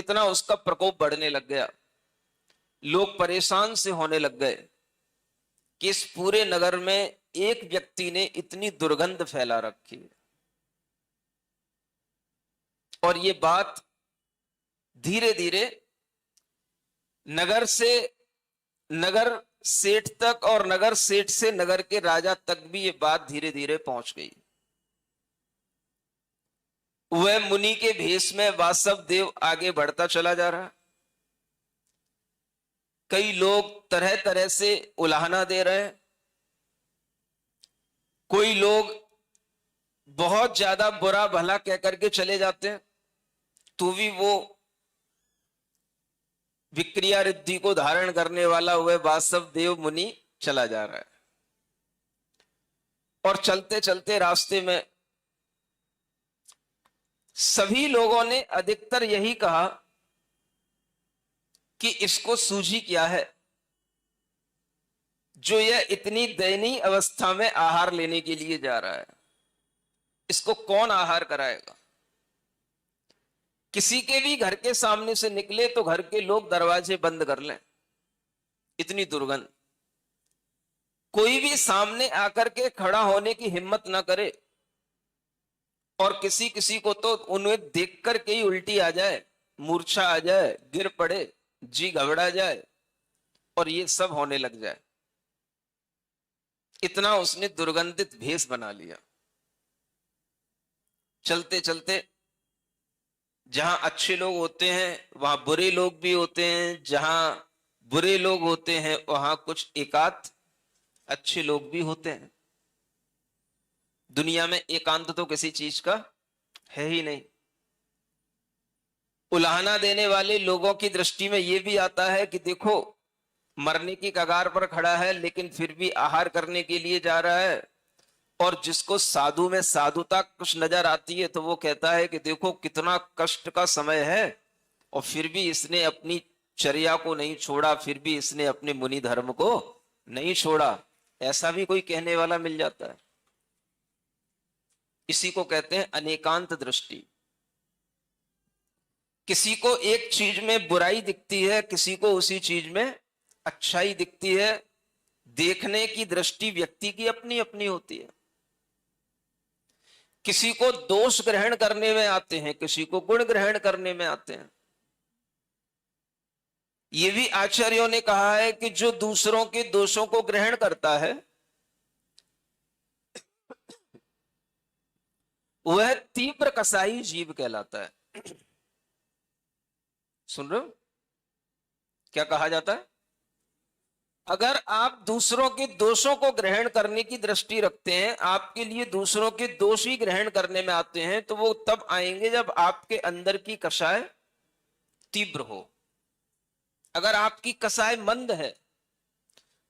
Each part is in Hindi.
इतना उसका प्रकोप बढ़ने लग गया, लोग परेशान से होने लग गए कि इस पूरे नगर में एक व्यक्ति ने इतनी दुर्गंध फैला रखी है। और ये बात धीरे धीरे नगर से नगर सेठ तक और नगर सेठ से नगर के राजा तक भी ये बात धीरे धीरे पहुंच गई। वह मुनि के भेष में वासव देव आगे बढ़ता चला जा रहा। कई लोग तरह तरह से उलाहना दे रहे हैं, कोई लोग बहुत ज्यादा बुरा भला कह करके चले जाते हैं, तो भी वो विक्रिया रिद्धि को धारण करने वाला वह वासव देव मुनि चला जा रहा है। और चलते चलते रास्ते में सभी लोगों ने अधिकतर यही कहा कि इसको सूझी क्या है जो यह इतनी दयनीय अवस्था में आहार लेने के लिए जा रहा है। इसको कौन आहार कराएगा। किसी के भी घर के सामने से निकले तो घर के लोग दरवाजे बंद कर लें, इतनी दुर्गंध। कोई भी सामने आकर के खड़ा होने की हिम्मत ना करे, और किसी किसी को तो उन्हें देख करके ही उल्टी आ जाए, मूर्छा आ जाए, गिर पड़े, जी घबरा जाए और ये सब होने लग जाए। इतना उसने दुर्गंधित भेष बना लिया। चलते चलते जहां अच्छे लोग होते हैं वहां बुरे लोग भी होते हैं, जहां बुरे लोग होते हैं वहां कुछ एकांत अच्छे लोग भी होते हैं। दुनिया में एकांत तो किसी चीज का है ही नहीं। उलाहना देने वाले लोगों की दृष्टि में यह भी आता है कि देखो, मरने की कगार पर खड़ा है लेकिन फिर भी आहार करने के लिए जा रहा है। और जिसको साधु में साधुता कुछ नजर आती है तो वो कहता है कि देखो कितना कष्ट का समय है और फिर भी इसने अपनी चर्या को नहीं छोड़ा, फिर भी इसने अपने मुनि धर्म को नहीं छोड़ा। ऐसा भी कोई कहने वाला मिल जाता है। इसी को कहते हैं अनेकांत दृष्टि। किसी को एक चीज में बुराई दिखती है, किसी को उसी चीज में अच्छाई दिखती है। देखने की दृष्टि व्यक्ति की अपनी अपनी होती है। किसी को दोष ग्रहण करने में आते हैं, किसी को गुण ग्रहण करने में आते हैं। यह भी आचार्यों ने कहा है कि जो दूसरों के दोषों को ग्रहण करता है वह तीव्र कसाई जीव कहलाता है। सुन रहे हो क्या कहा जाता है? अगर आप दूसरों के दोषों को ग्रहण करने की दृष्टि रखते हैं, आपके लिए दूसरों के दोष ही ग्रहण करने में आते हैं, तो वो तब आएंगे जब आपके अंदर की कसाय तीव्र हो। अगर आपकी कसाय मंद है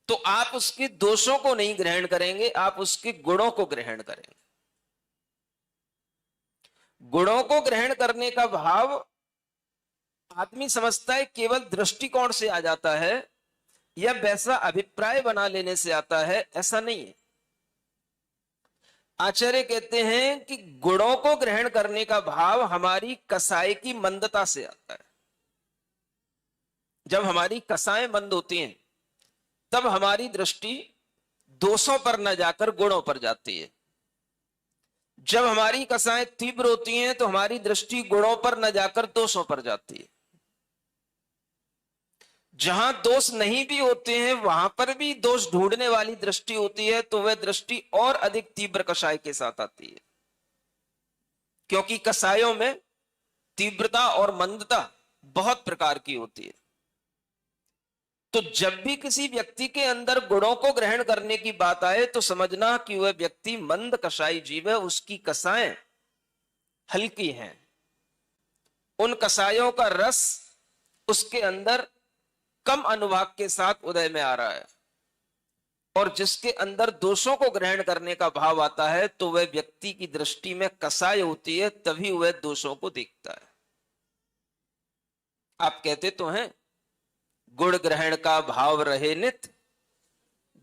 तो आप उसके दोषों को नहीं ग्रहण करेंगे, आप उसके गुणों को ग्रहण करेंगे। गुणों को ग्रहण करने का भाव आदमी समझता है केवल दृष्टिकोण से आ जाता है या वैसा अभिप्राय बना लेने से आता है, ऐसा नहीं है। आचार्य कहते हैं कि गुणों को ग्रहण करने का भाव हमारी कसाई की मंदता से आता है। जब हमारी कसाएं मंद होती हैं तब हमारी दृष्टि दोषों पर न जाकर गुणों पर जाती है। जब हमारी कसाएं तीव्र होती हैं तो हमारी दृष्टि गुणों पर न जाकर दोषों पर जाती है। जहां दोष नहीं भी होते हैं वहां पर भी दोष ढूंढने वाली दृष्टि होती है, तो वह दृष्टि और अधिक तीव्र कसाय के साथ आती है। क्योंकि कसायों में तीव्रता और मंदता बहुत प्रकार की होती है। तो जब भी किसी व्यक्ति के अंदर गुणों को ग्रहण करने की बात आए तो समझना कि वह व्यक्ति मंद कसाई जीव है, उसकी कसाएं हल्की हैं। उन कसायों का रस उसके अंदर कम अनुभाग के साथ उदय में आ रहा है। और जिसके अंदर दोषों को ग्रहण करने का भाव आता है तो वह व्यक्ति की दृष्टि में कसाय होती है, तभी वह दोषों को देखता है। आप कहते तो हैं गुण ग्रहण का भाव रहे नित,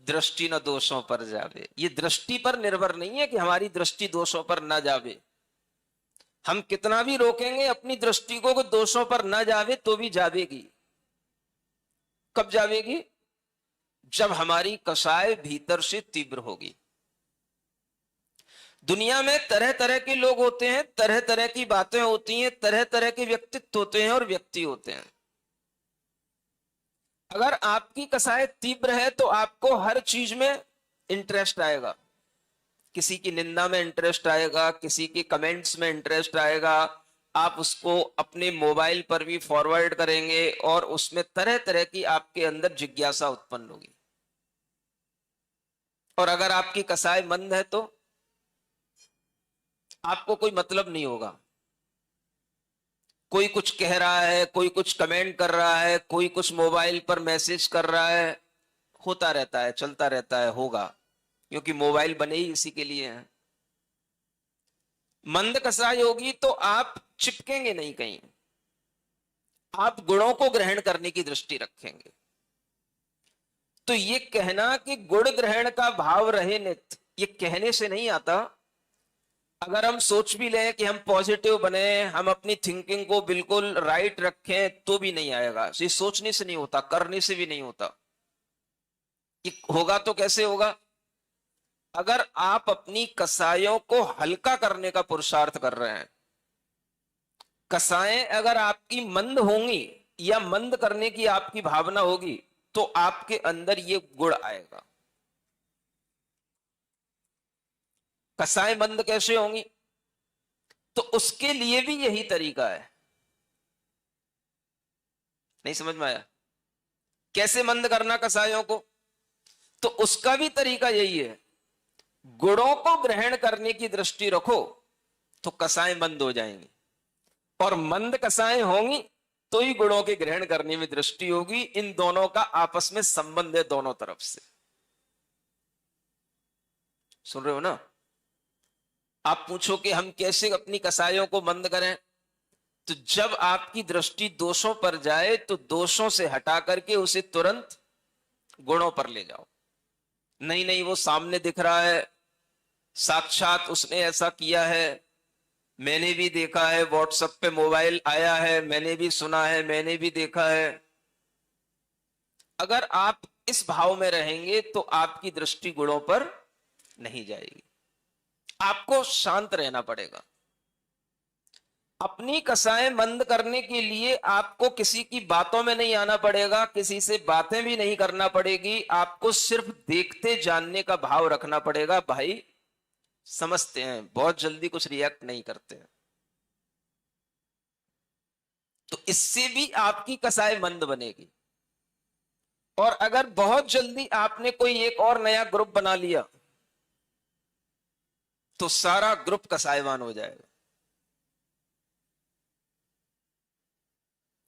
दृष्टि न दोषों पर जावे। ये दृष्टि पर निर्भर नहीं है कि हमारी दृष्टि दोषों पर ना जावे। हम कितना भी रोकेंगे अपनी दृष्टि को कि दोषों पर न जावे, तो भी जावेगी। कब जावेगी? जब हमारी कसाय भीतर से तीव्र होगी। दुनिया में तरह तरह के लोग होते हैं, तरह तरह की बातें होती हैं, तरह तरह के व्यक्तित्व होते हैं और व्यक्ति होते हैं। अगर आपकी कसाय तीव्र है तो आपको हर चीज में इंटरेस्ट आएगा। किसी की निंदा में इंटरेस्ट आएगा, किसी के कमेंट्स में इंटरेस्ट आएगा, आप उसको अपने मोबाइल पर भी फॉरवर्ड करेंगे और उसमें तरह तरह की आपके अंदर जिज्ञासा उत्पन्न होगी। और अगर आपकी कसाय मंद है तो आपको कोई मतलब नहीं होगा। कोई कुछ कह रहा है, कोई कुछ कमेंट कर रहा है, कोई कुछ मोबाइल पर मैसेज कर रहा है, होता रहता है, चलता रहता है, होगा, क्योंकि मोबाइल बने ही इसी के लिए हैं। मंद कसाई होगी तो आप चिपकेंगे नहीं कहीं, आप गुणों को ग्रहण करने की दृष्टि रखेंगे। तो ये कहना कि गुण ग्रहण का भाव रहे नित्य, ये कहने से नहीं आता। अगर हम सोच भी लें कि हम पॉजिटिव बने, हम अपनी थिंकिंग को बिल्कुल राइट रखें, तो भी नहीं आएगा। ये सोचने से नहीं होता, करने से भी नहीं होता। ये होगा तो कैसे होगा? अगर आप अपनी कसायों को हल्का करने का पुरुषार्थ कर रहे हैं, कसाएं अगर आपकी मंद होंगी या मंद करने की आपकी भावना होगी, तो आपके अंदर ये गुण आएगा। कसाएं मंद कैसे होंगी? तो उसके लिए भी यही तरीका है। नहीं समझ में आया? कैसे मंद करना कसायों को? तो उसका भी तरीका यही है, गुणों को ग्रहण करने की दृष्टि रखो तो कसाएं मंद हो जाएंगी, और मंद कसाएं होंगी तो ही गुणों के ग्रहण करने में दृष्टि होगी। इन दोनों का आपस में संबंध है, दोनों तरफ से। सुन रहे हो ना? आप पूछो कि हम कैसे अपनी कसायों को मंद करें, तो जब आपकी दृष्टि दोषों पर जाए तो दोषों से हटा करके उसे तुरंत गुणों पर ले जाओ। नहीं नहीं, वो सामने दिख रहा है, साक्षात उसने ऐसा किया है, मैंने भी देखा है, व्हाट्सएप पे मोबाइल आया है, मैंने भी सुना है, मैंने भी देखा है। अगर आप इस भाव में रहेंगे तो आपकी दृष्टि गुणों पर नहीं जाएगी। आपको शांत रहना पड़ेगा। अपनी कसाएं मंद करने के लिए आपको किसी की बातों में नहीं आना पड़ेगा, किसी से बातें भी नहीं करना पड़ेगी। आपको सिर्फ देखते जानने का भाव रखना पड़ेगा। भाई समझते हैं, बहुत जल्दी कुछ रिएक्ट नहीं करते हैं। तो इससे भी आपकी कसाई मंद बनेगी। और अगर बहुत जल्दी आपने कोई एक और नया ग्रुप बना लिया तो सारा ग्रुप कसाईवान हो जाएगा।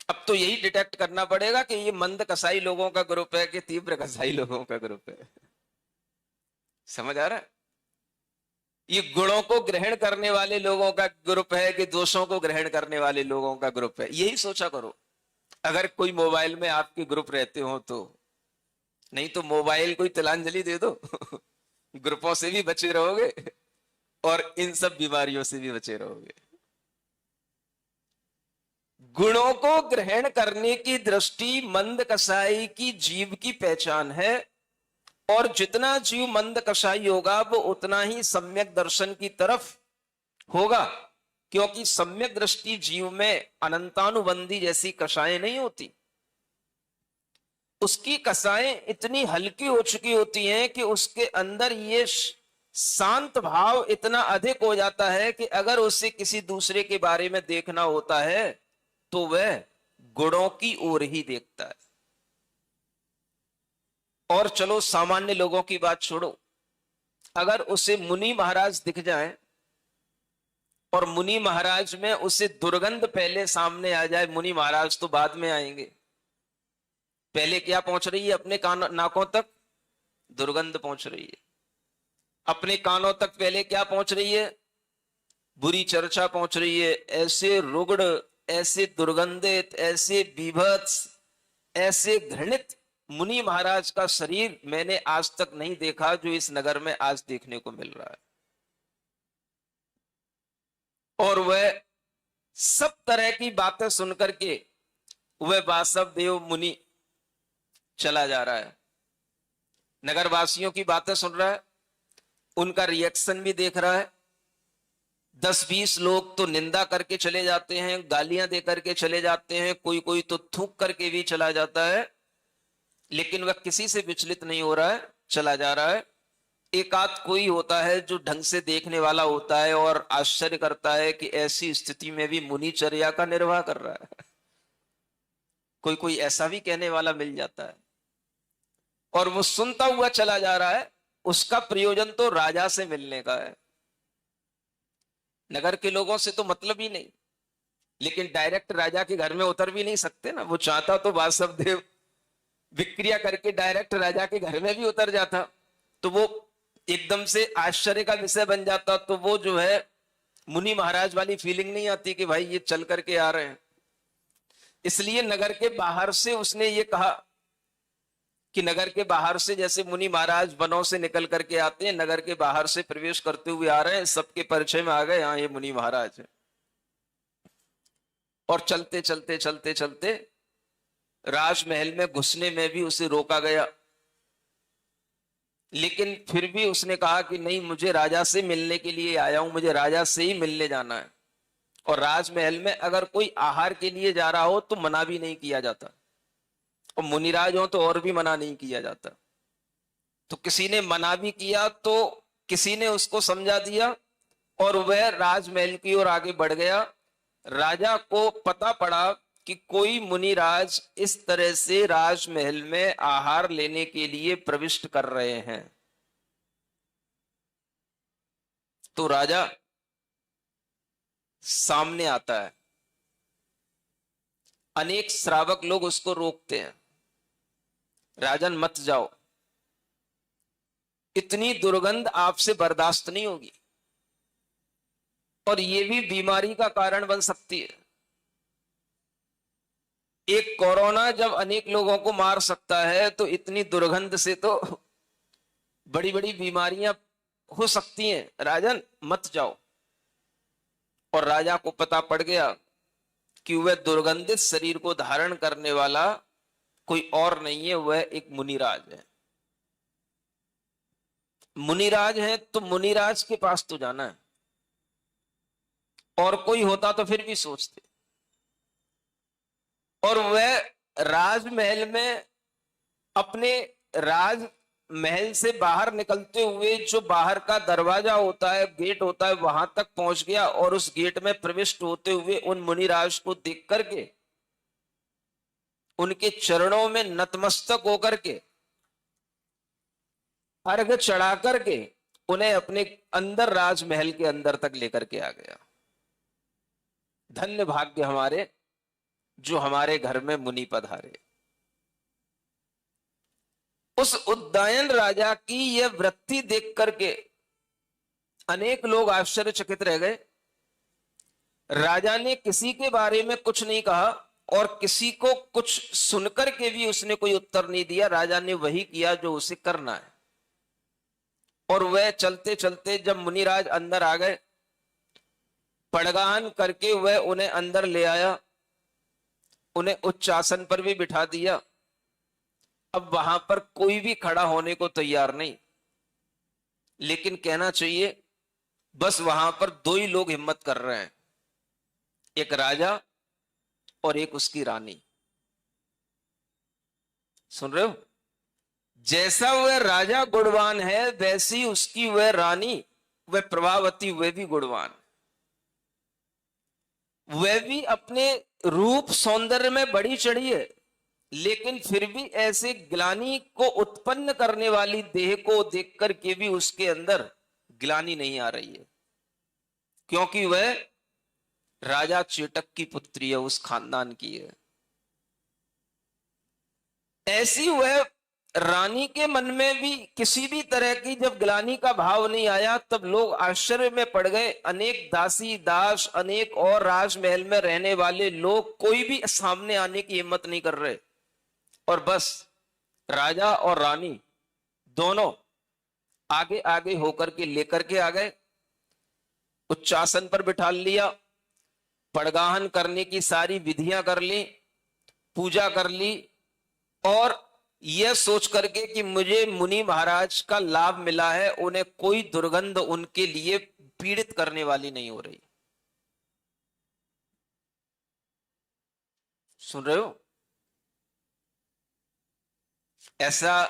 अब तो यही डिटेक्ट करना पड़ेगा कि ये मंद कसाई लोगों का ग्रुप है कि तीव्र कसाई लोगों का ग्रुप है। समझ आ रहा है? ये गुणों को ग्रहण करने वाले लोगों का ग्रुप है कि दोषों को ग्रहण करने वाले लोगों का ग्रुप है। यही सोचा करो। अगर कोई मोबाइल में आपके ग्रुप रहते हो तो, नहीं तो मोबाइल कोई तिलांजलि दे दो ग्रुपों से भी बचे रहोगे और इन सब बीमारियों से भी बचे रहोगे। गुणों को ग्रहण करने की दृष्टि मंद कसाई की जीव की पहचान है, और जितना जीव मंद कसाई होगा वो उतना ही सम्यक दर्शन की तरफ होगा, क्योंकि सम्यक दृष्टि जीव में अनंतानुबंधी जैसी कसाएं नहीं होती। उसकी कसाएं इतनी हल्की हो चुकी होती हैं कि उसके अंदर ये शांत भाव इतना अधिक हो जाता है कि अगर उसे किसी दूसरे के बारे में देखना होता है तो वह गुणों की ओर ही देखता है। और चलो सामान्य लोगों की बात छोड़ो, अगर उसे मुनि महाराज दिख जाए और मुनि महाराज में उसे दुर्गंध पहले सामने आ जाए, मुनि महाराज तो बाद में आएंगे, पहले क्या पहुंच रही है अपने नाकों तक? दुर्गंध पहुंच रही है। अपने कानों तक पहले क्या पहुंच रही है? बुरी चर्चा पहुंच रही है। ऐसे रुग्ण, ऐसे दुर्गंधित, ऐसे बीभत्स, ऐसे घृणित मुनि महाराज का शरीर मैंने आज तक नहीं देखा जो इस नगर में आज देखने को मिल रहा है। और वह सब तरह की बातें सुनकर के वह वासुदेव मुनि चला जा रहा है। नगरवासियों की बातें सुन रहा है, उनका रिएक्शन भी देख रहा है। 10-20 लोग तो निंदा करके चले जाते हैं, गालियां दे करके चले जाते हैं, कोई कोई तो थूक करके भी चला जाता है, लेकिन वह किसी से विचलित नहीं हो रहा है, चला जा रहा है। एक आध कोई होता है जो ढंग से देखने वाला होता है और आश्चर्य करता है कि ऐसी स्थिति में भी मुनिचर्या का निर्वाह कर रहा है। कोई कोई ऐसा भी कहने वाला मिल जाता है, और वो सुनता हुआ चला जा रहा है। उसका प्रयोजन तो राजा से मिलने का है, नगर के लोगों से तो मतलब ही नहीं। लेकिन डायरेक्ट राजा के घर में उतर भी नहीं सकते ना, वो चाहता तो वासुदेव विक्रिया करके डायरेक्ट राजा के घर में भी उतर जाता, तो वो एकदम से आश्चर्य का विषय बन जाता। तो वो जो है मुनि महाराज वाली फीलिंग नहीं आती कि भाई ये चल करके आ रहे हैं। इसलिए नगर के बाहर से उसने ये कहा कि नगर के बाहर से जैसे मुनि महाराज वनों से निकल करके आते हैं, नगर के बाहर से प्रवेश करते हुए आ रहे हैं, सबके परिचय में आ गए, हाँ ये मुनि महाराज है। और चलते चलते चलते चलते राजमहल में घुसने में भी उसे रोका गया, लेकिन फिर भी उसने कहा कि नहीं, मुझे राजा से मिलने के लिए आया हूं, मुझे राजा से ही मिलने जाना है। और राजमहल में अगर कोई आहार के लिए जा रहा हो तो मना भी नहीं किया जाता, और मुनिराज हो तो और भी मना नहीं किया जाता। तो किसी ने मना भी किया तो किसी ने उसको समझा दिया, और वह राजमहल की ओर आगे बढ़ गया। राजा को पता पड़ा कि कोई मुनिराज इस तरह से राजमहल में आहार लेने के लिए प्रविष्ट कर रहे हैं। तो राजा सामने आता है, अनेक श्रावक लोग उसको रोकते हैं, राजन मत जाओ, इतनी दुर्गंध आपसे बर्दाश्त नहीं होगी, और यह भी बीमारी का कारण बन सकती है। एक कोरोना जब अनेक लोगों को मार सकता है, तो इतनी दुर्गंध से तो बड़ी बड़ी बीमारियां हो सकती हैं, राजन मत जाओ। और राजा को पता पड़ गया कि वह दुर्गंधित शरीर को धारण करने वाला कोई और नहीं है, वह एक मुनिराज है। मुनिराज है तो मुनिराज के पास तो जाना है, और कोई होता तो फिर भी सोचते। और वह राजमहल में अपने राजमहल से बाहर निकलते हुए जो बाहर का दरवाजा होता है, गेट होता है, वहां तक पहुंच गया, और उस गेट में प्रविष्ट होते हुए उन मुनिराज को देख करके उनके चरणों में नतमस्तक होकर के अर्घ चढ़ा करके उन्हें अपने अंदर राजमहल के अंदर तक लेकर के आ गया। धन्य भाग्य हमारे जो हमारे घर में मुनि पधारे। उस उद्दायन राजा की यह वृत्ति देख करके अनेक लोग आश्चर्यचकित रह गए। राजा ने किसी के बारे में कुछ नहीं कहा, और किसी को कुछ सुनकर के भी उसने कोई उत्तर नहीं दिया। राजा ने वही किया जो उसे करना है। और वह चलते चलते जब मुनिराज अंदर आ गए, पड़गान करके वह उन्हें अंदर ले आया, उन्हें उच्च आसन पर भी बिठा दिया। अब वहां पर कोई भी खड़ा होने को तैयार नहीं, लेकिन कहना चाहिए बस वहां पर दो ही लोग हिम्मत कर रहे हैं, एक राजा और एक उसकी रानी। सुन रहे हो? जैसा वह राजा गुणवान है, वैसी उसकी वह रानी, वह प्रभावती, वह भी गुणवान। वह भी अपने रूप सौंदर्य में बड़ी चढ़ी है, लेकिन फिर भी ऐसे ग्लानि को उत्पन्न करने वाली देह को देख करके भी उसके अंदर ग्लानि नहीं आ रही है, क्योंकि वह राजा चेटक की पुत्री है, उस खानदान की है। ऐसी वह रानी के मन में भी किसी भी तरह की जब ग्लानि का भाव नहीं आया, तब लोग आश्चर्य में पड़ गए। अनेक दासी दास, अनेक और राजमहल में रहने वाले लोग, कोई भी सामने आने की हिम्मत नहीं कर रहे, और बस राजा और रानी दोनों आगे आगे होकर के लेकर के आ गए। उच्चासन पर बिठा लिया, पड़गाहन करने की सारी विधियां कर ली, पूजा कर ली, और यह सोच करके कि मुझे मुनि महाराज का लाभ मिला है, उन्हें कोई दुर्गंध उनके लिए पीड़ित करने वाली नहीं हो रही। सुन रहे हो? ऐसा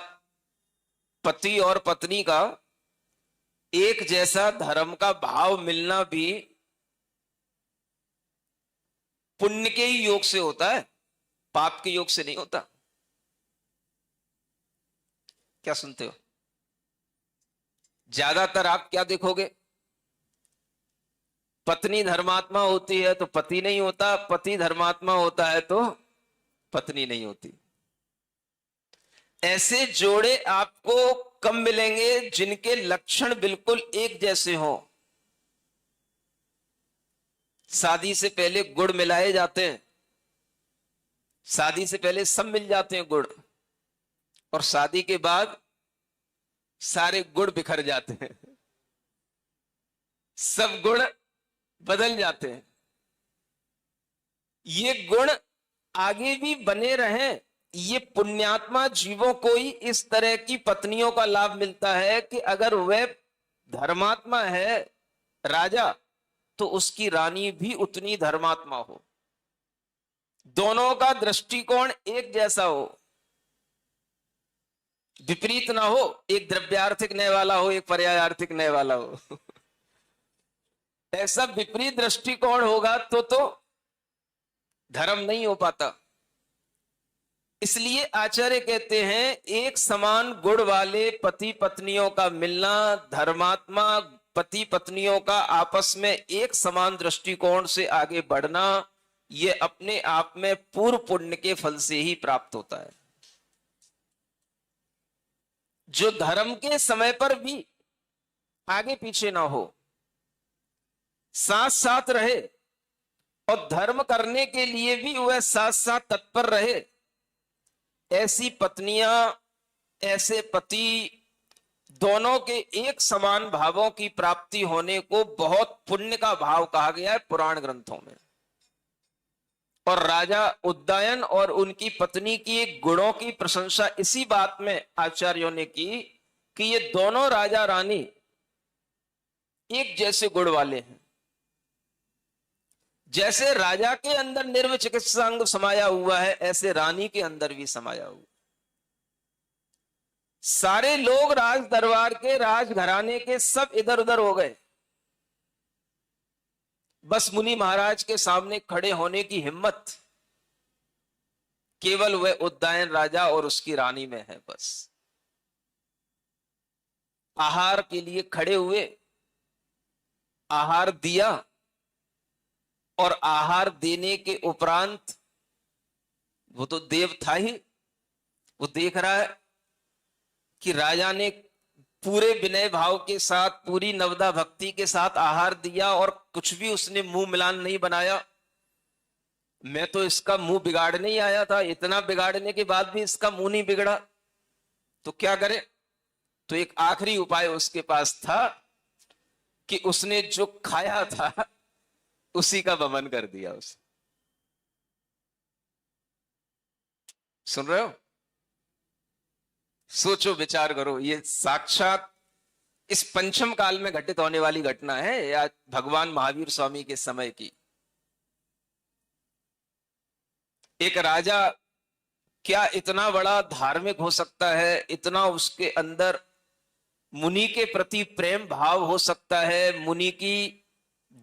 पति और पत्नी का एक जैसा धर्म का भाव मिलना भी पुण्य के ही योग से होता है, पाप के योग से नहीं होता। क्या सुनते हो? ज्यादातर आप क्या देखोगे, पत्नी धर्मात्मा होती है तो पति नहीं होता, पति धर्मात्मा होता है तो पत्नी नहीं होती। ऐसे जोड़े आपको कम मिलेंगे जिनके लक्षण बिल्कुल एक जैसे हों। शादी से पहले गुड़ मिलाए जाते हैं, शादी से पहले सब मिल जाते हैं गुड़, और शादी के बाद सारे गुड़ बिखर जाते हैं, सब गुण बदल जाते हैं। ये गुण आगे भी बने रहें, ये पुण्यात्मा जीवों को ही इस तरह की पत्नियों का लाभ मिलता है कि अगर वह धर्मात्मा है राजा, तो उसकी रानी भी उतनी धर्मात्मा हो, दोनों का दृष्टिकोण एक जैसा हो, विपरीत ना हो, एक द्रव्यार्थिक न्याय वाला हो, एक पर्यायार्थिक न्याय वाला हो। ऐसा विपरीत दृष्टिकोण होगा तो धर्म नहीं हो पाता। इसलिए आचार्य कहते हैं एक समान गुण वाले पति पत्नियों का मिलना, धर्मात्मा पति पत्नियों का आपस में एक समान दृष्टिकोण से आगे बढ़ना, यह अपने आप में पूर्व पुण्य के फल से ही प्राप्त होता है। जो धर्म के समय पर भी आगे पीछे ना हो, साथ साथ रहे, और धर्म करने के लिए भी वह साथ साथ तत्पर रहे, ऐसी पत्नियां, ऐसे पति, दोनों के एक समान भावों की प्राप्ति होने को बहुत पुण्य का भाव कहा गया है पुराण ग्रंथों में। और राजा उदयन और उनकी पत्नी की गुणों की प्रशंसा इसी बात में आचार्यों ने की कि ये दोनों राजा रानी एक जैसे गुण वाले हैं। जैसे राजा के अंदर निर्व चिकित्सा अंग समाया हुआ है, ऐसे रानी के अंदर भी समाया हुआ। सारे लोग राज दरबार के, राज घराने के सब इधर उधर हो गए, बस मुनि महाराज के सामने खड़े होने की हिम्मत केवल वह उदयन राजा और उसकी रानी में है। बस आहार के लिए खड़े हुए, आहार दिया, और आहार देने के उपरांत वो तो देव था ही, वो देख रहा है कि राजा ने पूरे विनय भाव के साथ, पूरी नवदा भक्ति के साथ आहार दिया और कुछ भी उसने मुंह मिलान नहीं बनाया। मैं तो इसका मुंह बिगाड़ने ही आया था, इतना बिगाड़ने के बाद भी इसका मुंह नहीं बिगड़ा, तो क्या करे? तो एक आखिरी उपाय उसके पास था कि उसने जो खाया था उसी का वमन कर दिया उसे। सुन रहे हो? सोचो, विचार करो, ये साक्षात इस पंचम काल में घटित होने वाली घटना है या भगवान महावीर स्वामी के समय की। एक राजा क्या इतना बड़ा धार्मिक हो सकता है, इतना उसके अंदर मुनि के प्रति प्रेम भाव हो सकता है, मुनि की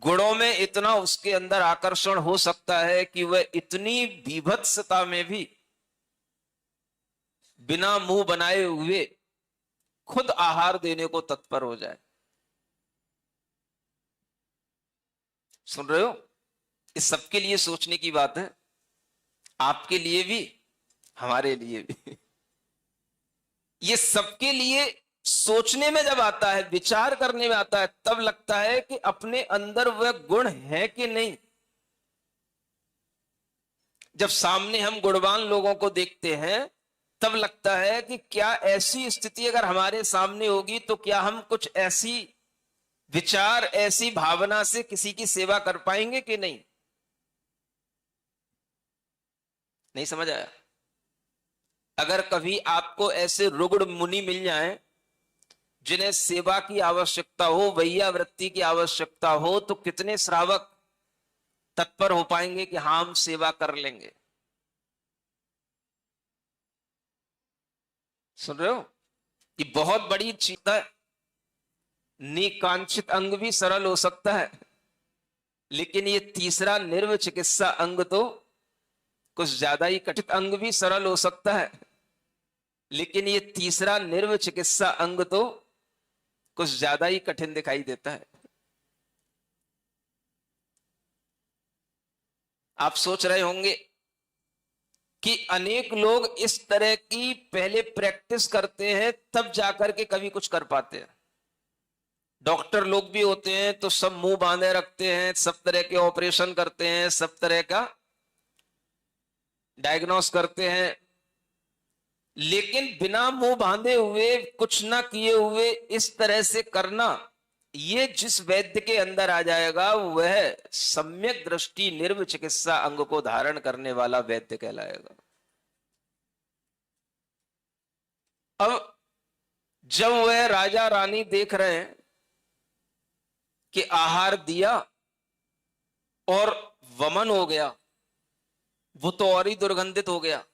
गुणों में इतना उसके अंदर आकर्षण हो सकता है कि वह इतनी बीभत्सता में भी बिना मुंह बनाए हुए खुद आहार देने को तत्पर हो जाए। सुन रहे हो? इस सबके लिए सोचने की बात है, आपके लिए भी, हमारे लिए भी। ये सबके लिए सोचने में जब आता है, विचार करने में आता है, तब लगता है कि अपने अंदर वह गुण है कि नहीं। जब सामने हम गुणवान लोगों को देखते हैं तब लगता है कि क्या ऐसी स्थिति अगर हमारे सामने होगी तो क्या हम कुछ ऐसी विचार ऐसी भावना से किसी की सेवा कर पाएंगे कि नहीं? नहीं समझ आया? अगर कभी आपको ऐसे रुग्ण मुनि मिल जाएं जिन्हें सेवा की आवश्यकता हो, वैयावृत्ति की आवश्यकता हो, तो कितने श्रावक तत्पर हो पाएंगे कि हाँ हम सेवा कर लेंगे? सुन रहे हो? ये बहुत बड़ी चीज है। निकांक्षित अंग भी सरल हो सकता है, लेकिन ये तीसरा निर्व चिकित्सा अंग तो कुछ ज्यादा ही कठिन। अंग भी सरल हो सकता है, लेकिन ये तीसरा निर्व चिकित्सा अंग तो कुछ ज्यादा ही कठिन दिखाई देता है। आप सोच रहे होंगे कि अनेक लोग इस तरह की पहले प्रैक्टिस करते हैं तब जाकर के कभी कुछ कर पाते हैं। डॉक्टर लोग भी होते हैं तो सब मुंह बांधे रखते हैं, सब तरह के ऑपरेशन करते हैं, सब तरह का डायग्नोस करते हैं, लेकिन बिना मुंह बांधे हुए, कुछ ना किए हुए इस तरह से करना, ये जिस वैद्य के अंदर आ जाएगा वह सम्यक दृष्टि निर्व चिकित्सा अंग को धारण करने वाला वैद्य कहलाएगा। अब जब वह राजा रानी देख रहे हैं कि आहार दिया और वमन हो गया, वो तो और ही दुर्गंधित हो गया,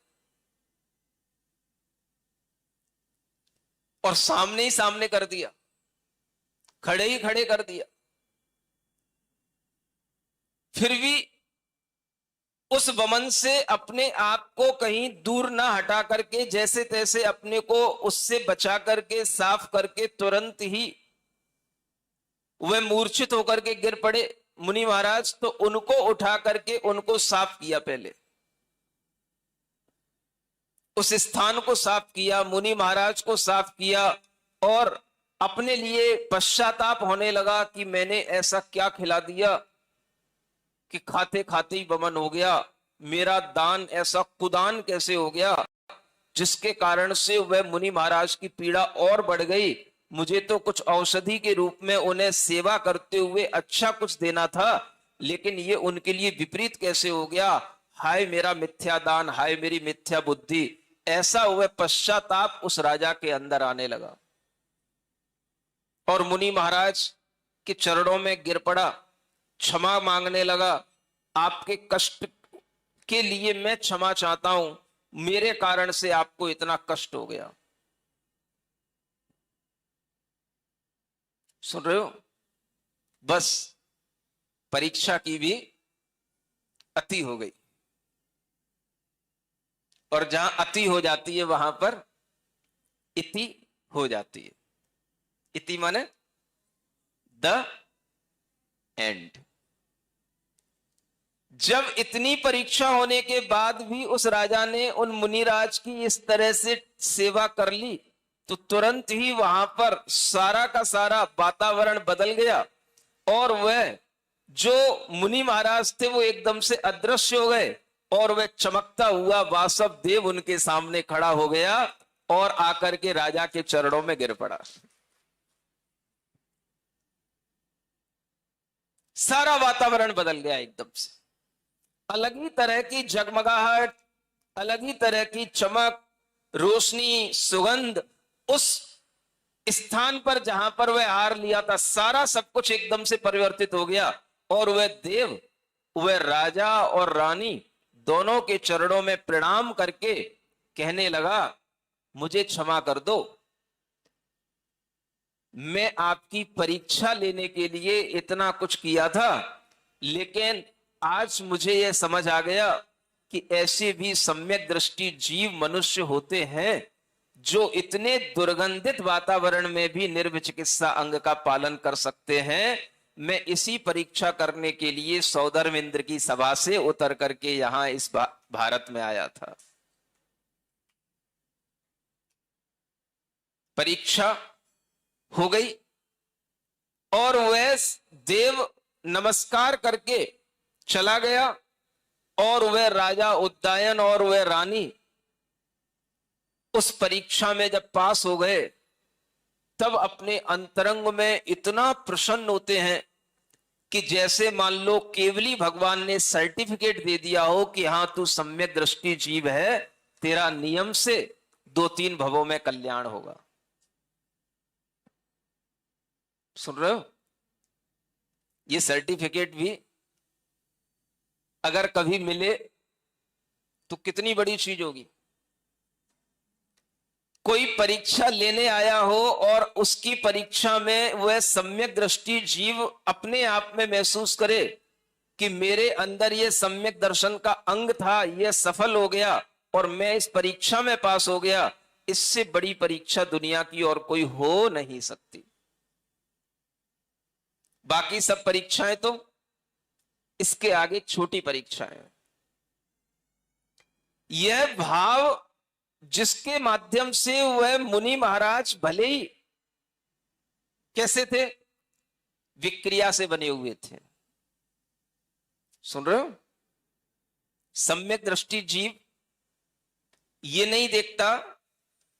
और सामने ही सामने कर दिया, खड़े ही खड़े कर दिया, फिर भी उस वमन से अपने आप को कहीं दूर ना हटा करके जैसे तैसे अपने को उससे बचा करके, साफ करके, तुरंत ही वे मूर्छित होकर के गिर पड़े मुनि महाराज। तो उनको उठा करके उनको साफ किया, पहले उस स्थान को साफ किया, मुनि महाराज को साफ किया, और अपने लिए पश्चाताप होने लगा कि मैंने ऐसा क्या खिला दिया कि खाते खाते ही वमन हो गया। मेरा दान ऐसा कुदान कैसे हो गया जिसके कारण से वह मुनि महाराज की पीड़ा और बढ़ गई। मुझे तो कुछ औषधि के रूप में उन्हें सेवा करते हुए अच्छा कुछ देना था, लेकिन ये उनके लिए विपरीत कैसे हो गया। हाय मेरा मिथ्या दान, हाय मेरी मिथ्या बुद्धि। ऐसा वह पश्चाताप उस राजा के अंदर आने लगा और मुनि महाराज के चरणों में गिर पड़ा, क्षमा मांगने लगा। आपके कष्ट के लिए मैं क्षमा चाहता हूं, मेरे कारण से आपको इतना कष्ट हो गया। सुन रहे हो? बस परीक्षा की भी अति हो गई, और जहां अति हो जाती है वहां पर इति हो जाती है। इति माने द एंड। जब इतनी परीक्षा होने के बाद भी उस राजा ने उन मुनिराज की इस तरह से सेवा कर ली, तो तुरंत ही वहां पर सारा का सारा वातावरण बदल गया, और वह जो मुनि महाराज थे वो एकदम से अदृश्य हो गए, और वह चमकता हुआ वासव देव उनके सामने खड़ा हो गया और आकर के राजा के चरणों में गिर पड़ा। सारा वातावरण बदल गया एकदम से। अलग ही तरह की जगमगाहट, अलग ही तरह की चमक, रोशनी, सुगंध उस स्थान पर जहां पर वह हार लिया था, सारा सब कुछ एकदम से परिवर्तित हो गया। और वह देव, वह राजा और रानी दोनों के चरणों में प्रणाम करके कहने लगा, मुझे क्षमा कर दो, मैं आपकी परीक्षा लेने के लिए इतना कुछ किया था, लेकिन आज मुझे यह समझ आ गया कि ऐसे भी सम्यक दृष्टि जीव मनुष्य होते हैं जो इतने दुर्गंधित वातावरण में भी निर्व चिकित्सा अंग का पालन कर सकते हैं। मैं इसी परीक्षा करने के लिए सौधर्म इंद्र की सभा से उतर करके यहां इस भारत में आया था। परीक्षा हो गई और वह देव नमस्कार करके चला गया, और वह राजा उद्दायन और वह रानी उस परीक्षा में जब पास हो गए तब अपने अंतरंग में इतना प्रसन्न होते हैं कि जैसे मान लो केवली भगवान ने सर्टिफिकेट दे दिया हो कि हाँ तू सम्यक दृष्टि जीव है, तेरा नियम से 2-3 भवों में कल्याण होगा। सुन रहे हो? ये सर्टिफिकेट भी अगर कभी मिले तो कितनी बड़ी चीज होगी। कोई परीक्षा लेने आया हो और उसकी परीक्षा में वह सम्यक दृष्टि जीव अपने आप में महसूस करे कि मेरे अंदर यह सम्यक दर्शन का अंग था, यह सफल हो गया और मैं इस परीक्षा में पास हो गया, इससे बड़ी परीक्षा दुनिया की और कोई हो नहीं सकती। बाकी सब परीक्षाएं तो इसके आगे छोटी परीक्षाएं। यह भाव जिसके माध्यम से वह मुनि महाराज भले ही कैसे थे, विक्रिया से बने हुए थे। सुन रहे हो? सम्यक दृष्टि जीव ये नहीं देखता